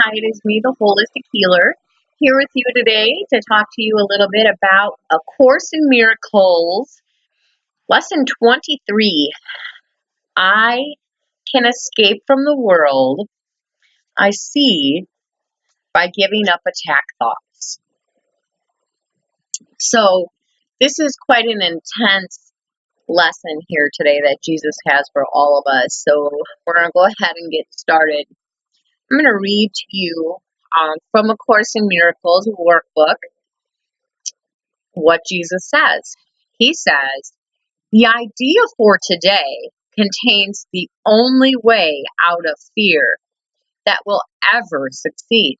Hi, it is me, the Holistic Healer, here with you today to talk to you a little bit about A Course in Miracles, Lesson 23. I can escape from the world I see by giving up attack thoughts. So, this is quite an intense lesson here today that Jesus has for all of us. So, we're going to go ahead and get started. I'm going to read to you from A Course in Miracles workbook what Jesus says. He says, the idea for today contains the only way out of fear that will ever succeed.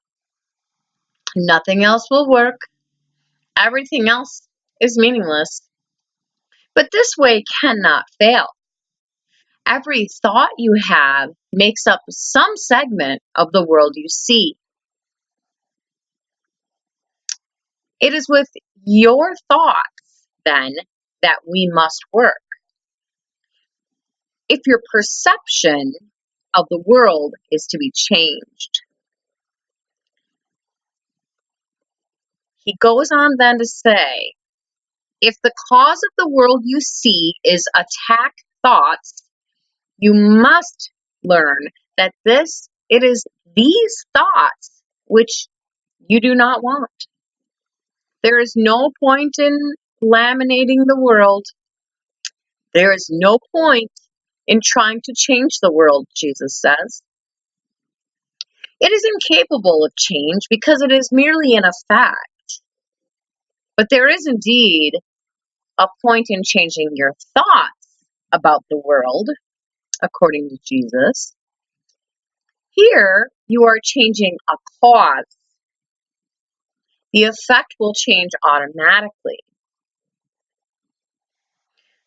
Nothing else will work. Everything else is meaningless. But this way cannot fail. Every thought you have makes up some segment of the world you see. It is with your thoughts, then, that we must work. If your perception of the world is to be changed. He goes on then to say, if the cause of the world you see is attack thoughts, you must learn that it is these thoughts which you do not want. There is no point in laminating the world. There is no point in trying to change the world, Jesus says. It is incapable of change because it is merely an effect. But there is indeed a point in changing your thoughts about the world, according to Jesus. Here, you are changing a cause. The effect will change automatically.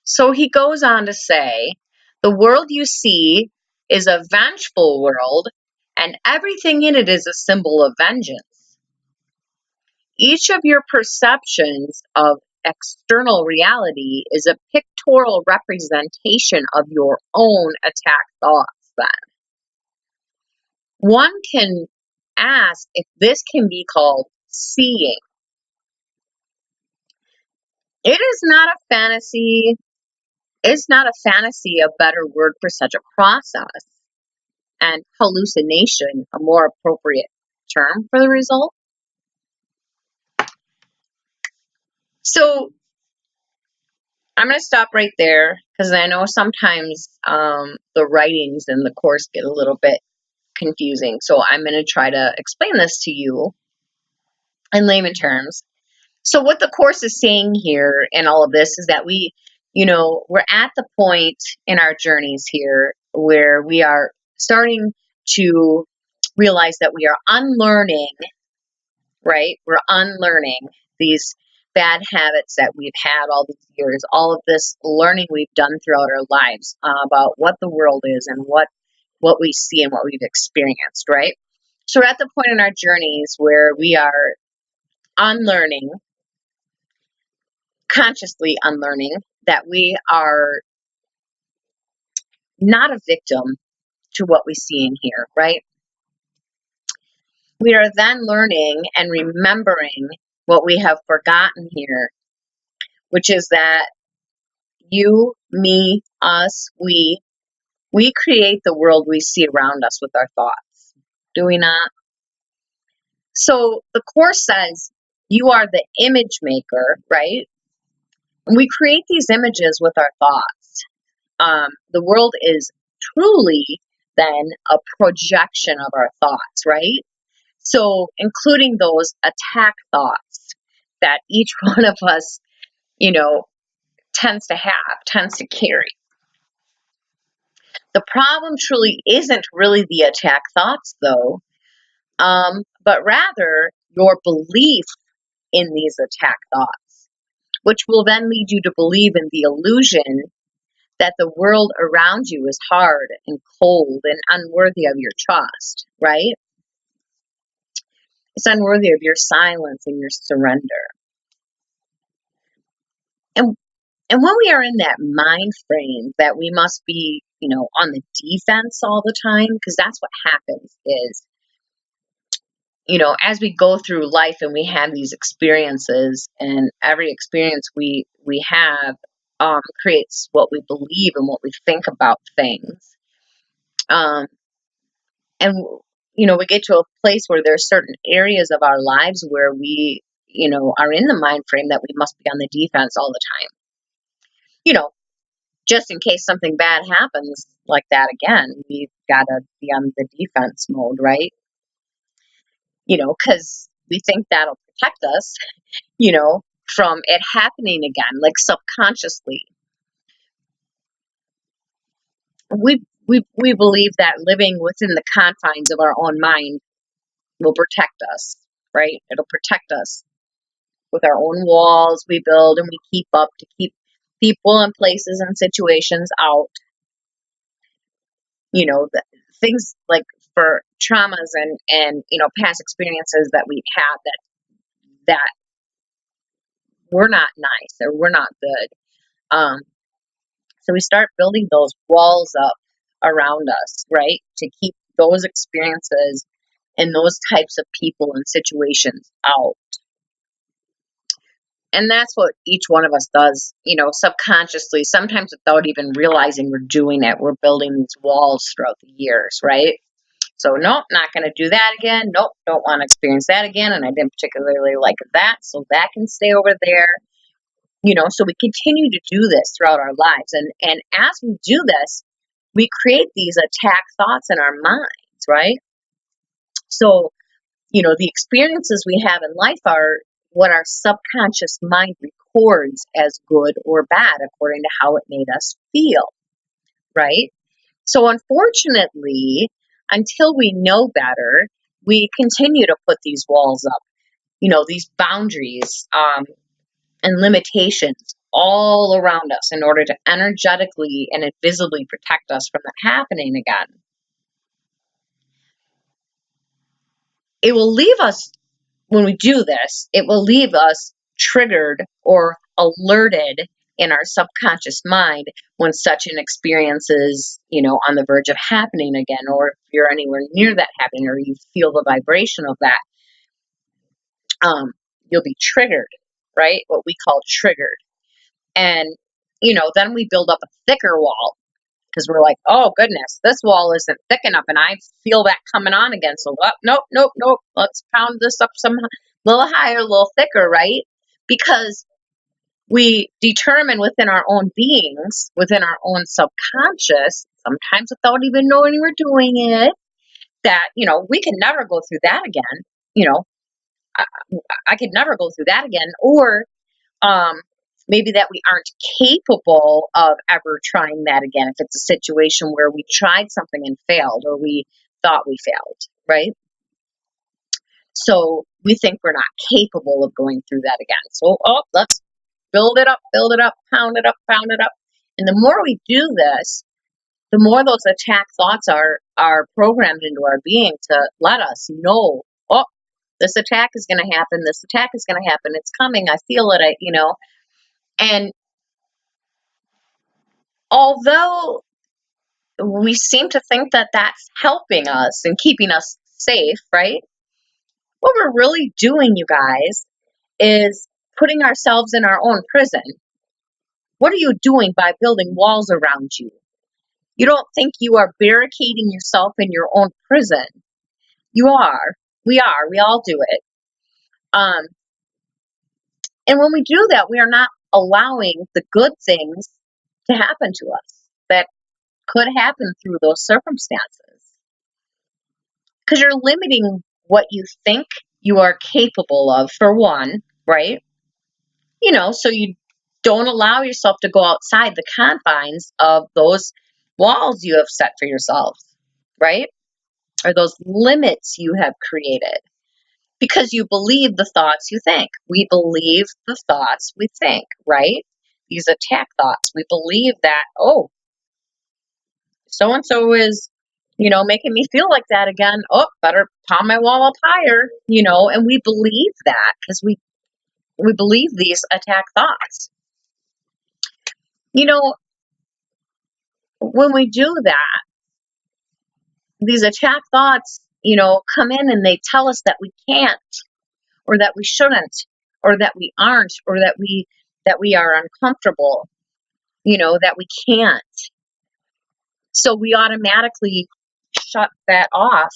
So he goes on to say, the world you see is a vengeful world, and everything in it is a symbol of vengeance. Each of your perceptions of external reality is a pictorial representation of your own attack thoughts, then. One can ask if this can be called seeing. It is not a fantasy. Is not a fantasy a better word for such a process? And hallucination a more appropriate term for the result? So I'm going to stop right there because I know sometimes the writings in the course get a little bit confusing. So I'm going to try to explain this to you in layman terms. So what the course is saying here in all of this is that we're at the point in our journeys here where we are starting to realize that we are unlearning, right? We're unlearning these bad habits that we've had all these years, all of this learning we've done throughout our lives about what the world is and what we see and what we've experienced, right? So we're at the point in our journeys where we are unlearning, consciously unlearning, that we are not a victim to what we see and hear, right? We are then learning and remembering what we have forgotten here, which is that you, me, us, we create the world we see around us with our thoughts. Do we not? So the Course says you are the image maker, right? And we create these images with our thoughts. The world is truly then a projection of our thoughts, right? So including those attack thoughts that each one of us, tends to carry. The problem truly isn't really the attack thoughts, though, but rather your belief in these attack thoughts, which will then lead you to believe in the illusion that the world around you is hard and cold and unworthy of your trust, right? It's unworthy of your silence and your surrender. And when we are in that mind frame that we must be, on the defense all the time, because that's what happens is as we go through life and we have these experiences, and every experience we have creates what we believe and what we think about things. Um, and we get to a place where there's certain areas of our lives where we are in the mind frame that we must be on the defense all the time. You know, just in case something bad happens like that again, we've got to be on the defense mode, right? Because we think that'll protect us, from it happening again, like subconsciously. We believe that living within the confines of our own mind will protect us, right? It'll protect us with our own walls we build and we keep up to keep people and places and situations out. The things like for traumas and past experiences that we've had that were not nice or were not good. So we start building those walls up around us, right? To keep those experiences and those types of people and situations out. And that's what each one of us does, subconsciously, sometimes without even realizing we're doing it. We're building these walls throughout the years, right? So, nope, not going to do that again. Nope, don't want to experience that again. And I didn't particularly like that, so that can stay over there. So we continue to do this throughout our lives. And as we do this, we create these attack thoughts in our minds, right? So, the experiences we have in life are what our subconscious mind records as good or bad according to how it made us feel, right? So unfortunately, until we know better, we continue to put these walls up, these boundaries and limitations all around us in order to energetically and invisibly protect us from that happening again. It will leave us, when we do this, it will leave us triggered or alerted in our subconscious mind when such an experience is, on the verge of happening again, or if you're anywhere near that happening, or you feel the vibration of that, you'll be triggered, right? What we call triggered. And, then we build up a thicker wall because we're like, oh goodness, this wall isn't thick enough, and I feel that coming on again. So nope. Let's pound this up some little higher, a little thicker, right? Because we determine within our own beings, within our own subconscious, sometimes without even knowing we're doing it, that we can never go through that again. I, I could never go through that again, or maybe that we aren't capable of ever trying that again if it's a situation where we tried something and failed, or we thought we failed, right? So we think we're not capable of going through that again. So, let's build it up, pound it up. And the more we do this, the more those attack thoughts are programmed into our being to let us know, this attack is going to happen. This attack is going to happen. It's coming. I feel it. And although we seem to think that that's helping us and keeping us safe, right? What we're really doing, you guys, is putting ourselves in our own prison. What are you doing by building walls around you? You don't think you are barricading yourself in your own prison. You are. We are. We all do it. And when we do that, we are not allowing the good things to happen to us that could happen through those circumstances. Because you're limiting what you think you are capable of, for one, right? So you don't allow yourself to go outside the confines of those walls you have set for yourself, right? Or those limits you have created because you believe the thoughts you think. We believe the thoughts we think, right? These attack thoughts. We believe that, so-and-so is, making me feel like that again. Better pound my wall up higher, and we believe that because we believe these attack thoughts. When we do that, these attack thoughts, come in and they tell us that we can't, or that we shouldn't, or that we aren't, or that we are uncomfortable, that we can't. So we automatically shut that off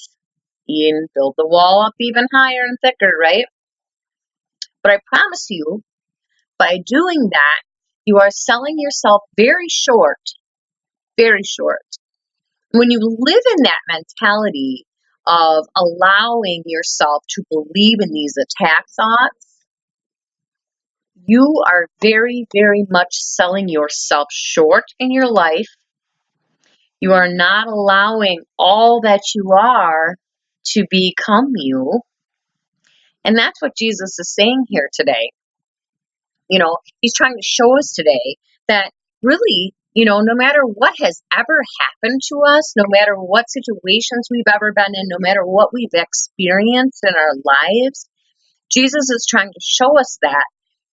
and build the wall up even higher and thicker, right? But I promise you, by doing that, you are selling yourself very short, very short. When you live in that mentality of allowing yourself to believe in these attack thoughts, you are very, very much selling yourself short in your life. You are not allowing all that you are to become you. And that's what Jesus is saying here today. He's trying to show us today that really, no matter what has ever happened to us, no matter what situations we've ever been in, no matter what we've experienced in our lives, Jesus is trying to show us that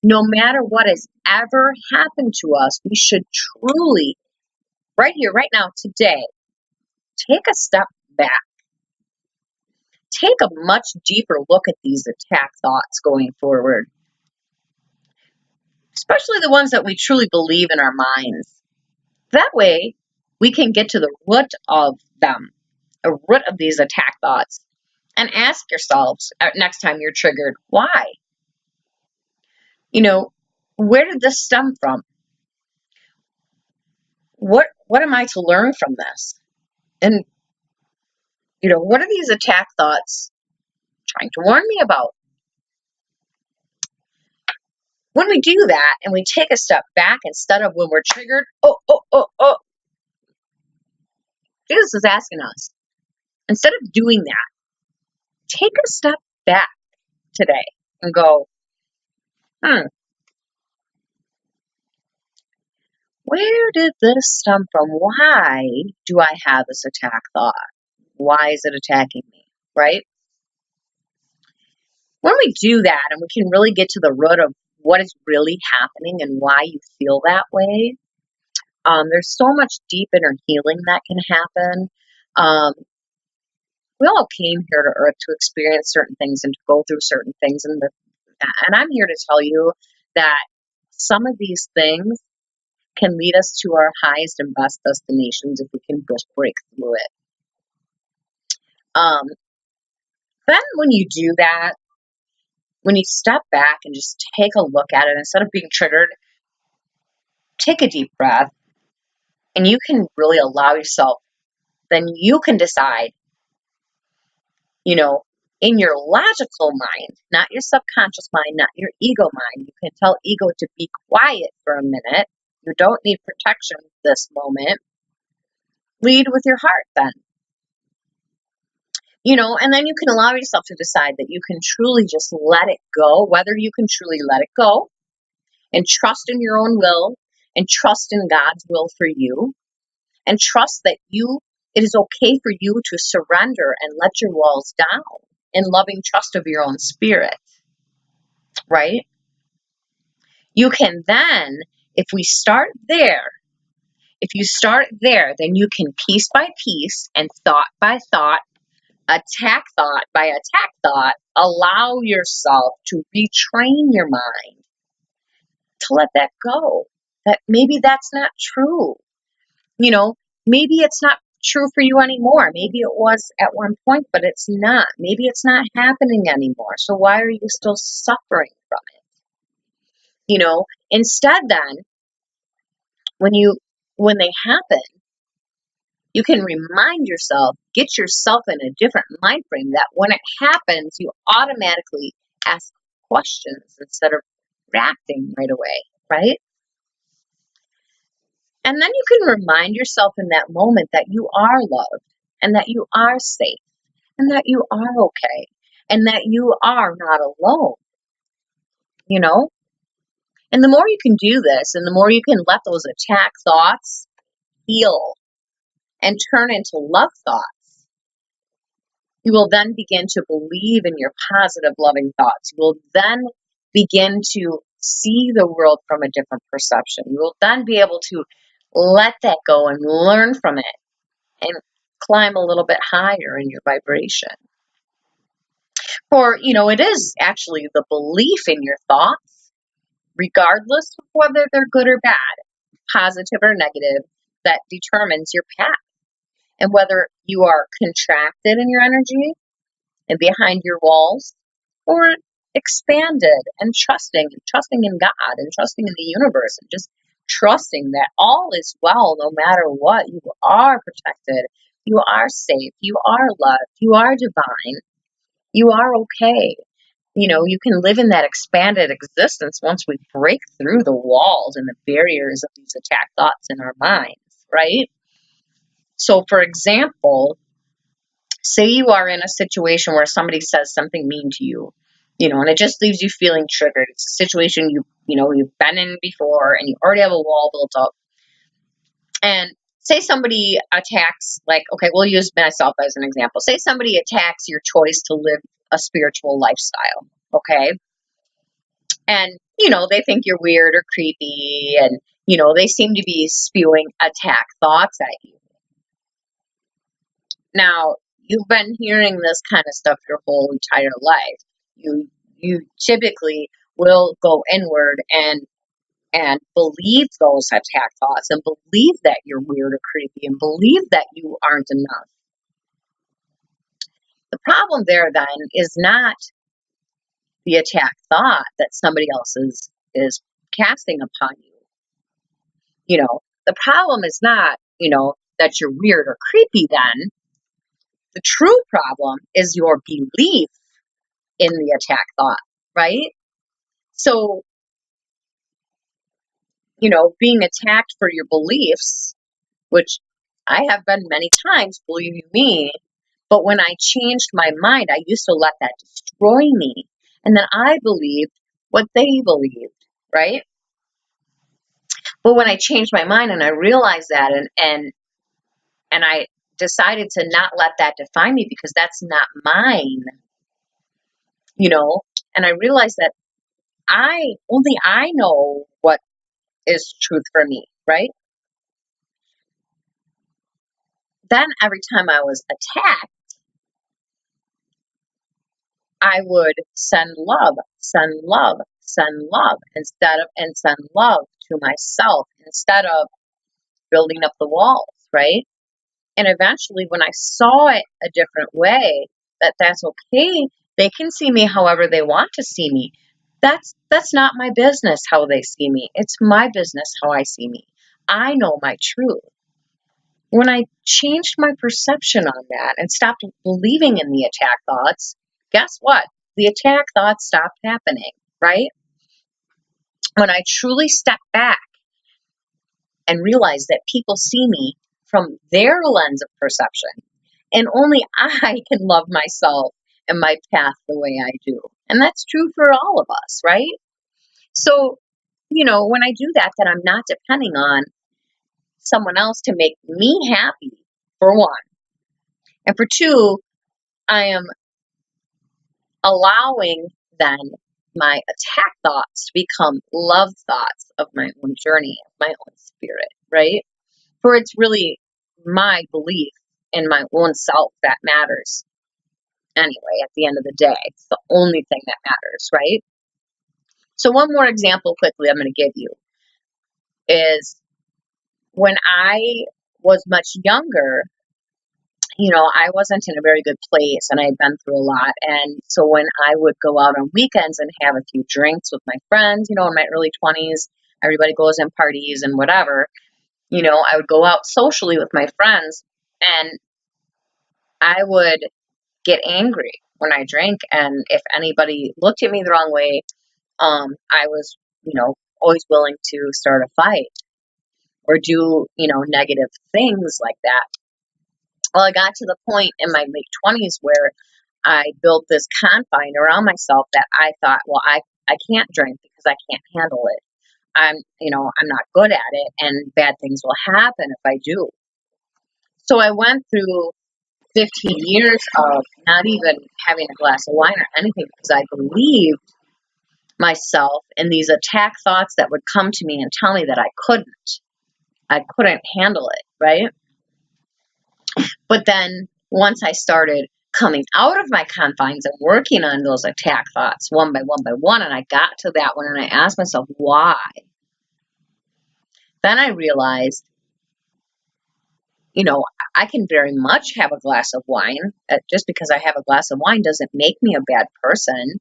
no matter what has ever happened to us, we should truly, right here, right now, today, take a step back. Take a much deeper look at these attack thoughts going forward, especially the ones that we truly believe in our minds. That way, we can get to the root of them, a root of these attack thoughts, and ask yourselves next time you're triggered, why? Where did this stem from? What am I to learn from this? And, what are these attack thoughts trying to warn me about? When we do that and we take a step back instead of when we're triggered, Jesus is asking us, instead of doing that, take a step back today and go, where did this stem from? Why do I have this attack thought? Why is it attacking me, right? When we do that and we can really get to the root of what is really happening and why you feel that way, there's so much deep inner healing that can happen. We all came here to Earth to experience certain things and to go through certain things. And I'm here to tell you that some of these things can lead us to our highest and best destinations if we can just break through it. Then when you do that, when you step back and just take a look at it, instead of being triggered, take a deep breath, and you can really allow yourself, then you can decide, in your logical mind, not your subconscious mind, not your ego mind. You can tell ego to be quiet for a minute. You don't need protection this moment. Lead with your heart then. And then you can allow yourself to decide that you can truly just let it go, whether you can truly let it go and trust in your own will and trust in God's will for you and trust that it is okay for you to surrender and let your walls down in loving trust of your own spirit, right? You can then, if you start there, then you can piece by piece and thought by thought, attack thought by attack thought, allow yourself to retrain your mind to let that go. That maybe that's not true. Maybe it's not true for you anymore. Maybe it was at one point, but it's not. Maybe it's not happening anymore. So why are you still suffering from it? Instead then, when they happen, you can remind yourself, get yourself in a different mind frame that when it happens, you automatically ask questions instead of reacting right away, right? And then you can remind yourself in that moment that you are loved and that you are safe and that you are okay and that you are not alone, And the more you can do this and the more you can let those attack thoughts heal and turn into love thoughts, you will then begin to believe in your positive, loving thoughts. You will then begin to see the world from a different perception. You will then be able to let that go and learn from it and climb a little bit higher in your vibration. For, it is actually the belief in your thoughts, regardless of whether they're good or bad, positive or negative, that determines your path. And whether you are contracted in your energy and behind your walls, or expanded and trusting in God and trusting in the universe and just trusting that all is well no matter what. You are protected. You are safe. You are loved. You are divine. You are okay. You can live in that expanded existence once we break through the walls and the barriers of these attack thoughts in our minds, right? So, for example, say you are in a situation where somebody says something mean to you, and it just leaves you feeling triggered. It's a situation you've been in before and you already have a wall built up. And say somebody attacks, like, okay, we'll use myself as an example. Say somebody attacks your choice to live a spiritual lifestyle, okay? And, they think you're weird or creepy and, they seem to be spewing attack thoughts at you. Now, you've been hearing this kind of stuff your whole entire life. You typically will go inward and believe those attack thoughts and believe that you're weird or creepy and believe that you aren't enough. The problem there then is not the attack thought that somebody else is casting upon you. The problem is not, that you're weird or creepy then. The true problem is your belief in the attack thought, right? So, being attacked for your beliefs, which I have been many times, believe you me, but when I changed my mind, I used to let that destroy me. And then I believed what they believed, right? But when I changed my mind and I realized that and I decided to not let that define me because that's not mine, and I realized that only I know what is truth for me, right? Then every time I was attacked, I would send love, send love, send love and send love to myself instead of building up the walls, right? And eventually when I saw it a different way, that's okay. They can see me however they want to see me. That's not my business how they see me. It's my business how I see me. I know my truth. When I changed my perception on that and stopped believing in the attack thoughts, guess what? The attack thoughts stopped happening, right? When I truly stepped back and realized that people see me from their lens of perception, and only I can love myself and my path the way I do. And that's true for all of us, right? So, when I do that, then I'm not depending on someone else to make me happy, for one. And for two, I am allowing then my attack thoughts to become love thoughts of my own journey, of my own spirit, right? For it's really my belief in my own self that matters. Anyway, at the end of the day, it's the only thing that matters, right? So one more example quickly I'm going to give you is when I was much younger, I wasn't in a very good place and I had been through a lot. And so when I would go out on weekends and have a few drinks with my friends, in my early 20s, everybody goes in parties and whatever, I would go out socially with my friends and I would get angry when I drank. And if anybody looked at me the wrong way, I was, always willing to start a fight or do, negative things like that. Well, I got to the point in my late 20s where I built this confine around myself that I thought, well, I can't drink because I can't handle it. I'm not good at it and bad things will happen if I do. So I went through 15 years of not even having a glass of wine or anything because I believed myself in these attack thoughts that would come to me and tell me that I couldn't handle it, right? But then once I started coming out of my confines and working on those attack thoughts one by one by one. And I got to that one and I asked myself, why? Then I realized, I can very much have a glass of wine. Just because I have a glass of wine doesn't make me a bad person.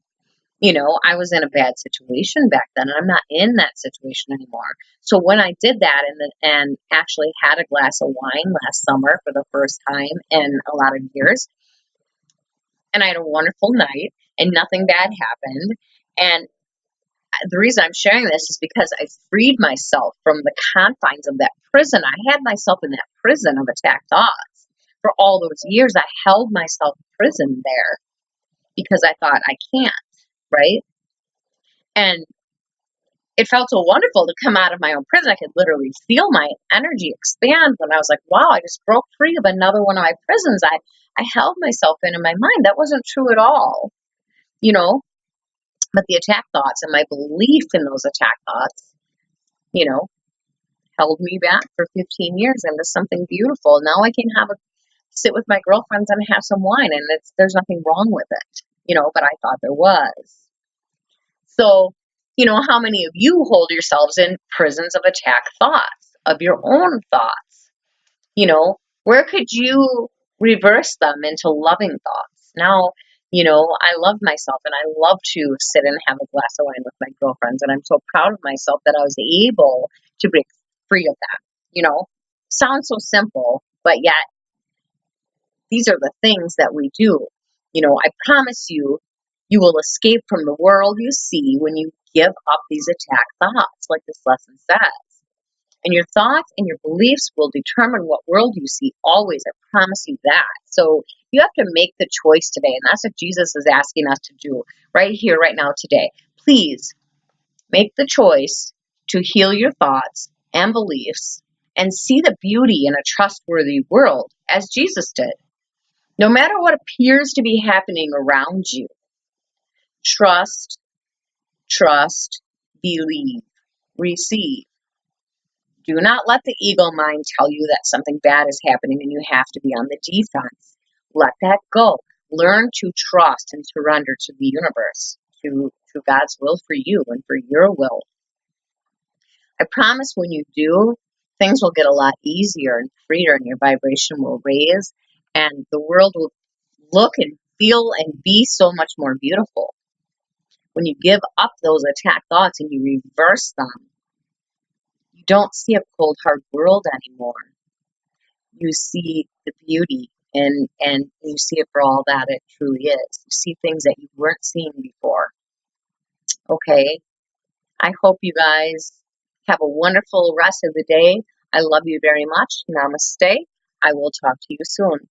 I was in a bad situation back then, and I'm not in that situation anymore. So when I did that and actually had a glass of wine last summer for the first time in a lot of years, and I had a wonderful night, and nothing bad happened. And the reason I'm sharing this is because I freed myself from the confines of that prison. I had myself in that prison of attack thoughts for all those years. I held myself imprisoned there because I thought I can't, right? And it felt so wonderful to come out of my own prison. I could literally feel my energy expand when I was like, wow, I just broke free of another one of my prisons I held myself in my mind. That wasn't true at all, you know, but the attack thoughts and my belief in those attack thoughts, held me back for 15 years into something beautiful. Now I can sit with my girlfriends and have some wine, and there's nothing wrong with it, but I thought there was. So, how many of you hold yourselves in prisons of attack thoughts, of your own thoughts? Where could you reverse them into loving thoughts? Now, I love myself and I love to sit and have a glass of wine with my girlfriends. And I'm so proud of myself that I was able to break free of that. Sounds so simple, but yet these are the things that we do. I promise you, you will escape from the world you see when you give up these attack thoughts, like this lesson says. And your thoughts and your beliefs will determine what world you see always. I promise you that. So you have to make the choice today. And that's what Jesus is asking us to do right here, right now, today. Please make the choice to heal your thoughts and beliefs and see the beauty in a trustworthy world as Jesus did. No matter what appears to be happening around you, trust, believe, receive. Do not let the ego mind tell you that something bad is happening and you have to be on the defense. Let that go. Learn to trust and surrender to the universe, to God's will for you and for your will. I promise when you do, things will get a lot easier and freer and your vibration will raise and the world will look and feel and be so much more beautiful. When you give up those attack thoughts and you reverse them, you don't see a cold, hard world anymore. You see the beauty and you see it for all that it truly is. You see things that you weren't seeing before. Okay? I hope you guys have a wonderful rest of the day. I love you very much. Namaste. I will talk to you soon.